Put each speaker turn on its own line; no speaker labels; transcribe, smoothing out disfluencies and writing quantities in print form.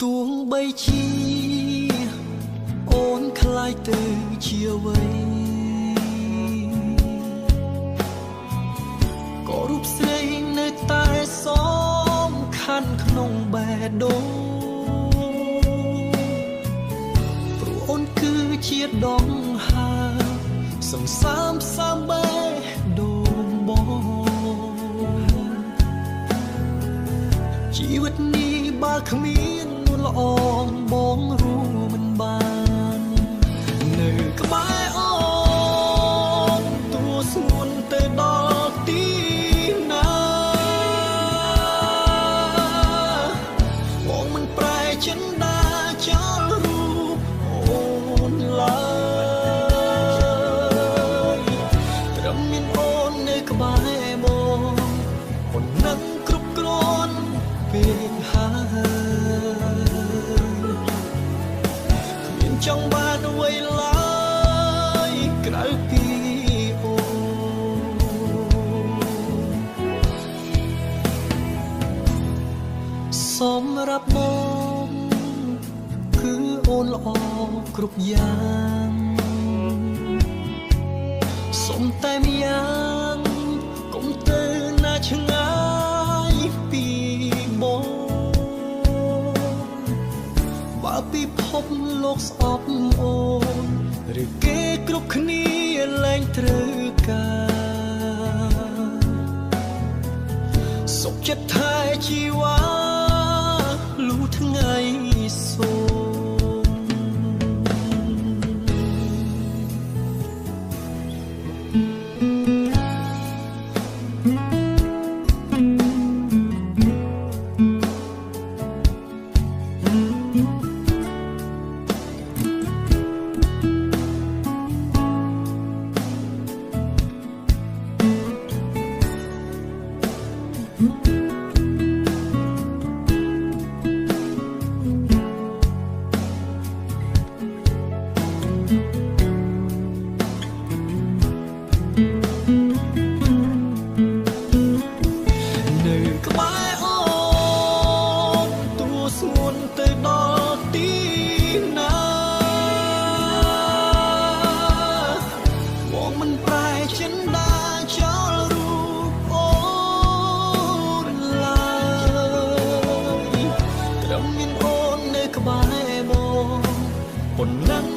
ទួងបីជាអូនខ្លាយទៅជាអ្វីក៏រូបស្រីនៅតែសំខាន់ក្នុងបេះដូងព្រោះអូនគឺជាដងហើសង្សាមសាមបេះដូងបងជីវិតនេះបើគ្មាននួនល្អបងรู้មិនបាននៅក្បែរអូនទួស្ងួនទៅដល់ទីណាបងមិនប្រែចិនដាចោលរូបអូនឡើយត្រឹមមានអូននៅក្បែរបងអូននឹងគ្រប់គ្រាន់ពេកហើយចង់បានអ្វីឡើយក្រៅពីអូសម្រាប់បងគឺអូនល្អគ្រប់យ៉ាងសុំតែម្យ៉ាងកុំទៅណាឆ្ងាយពីបងបើពិភពលោកស្អប់អូនឬគេគ្រប់គ្នាលែងត្រូវការសុខចិត្តថែជីវ៉ាលុះថ្ងៃសូប៉ុណ្ណឹង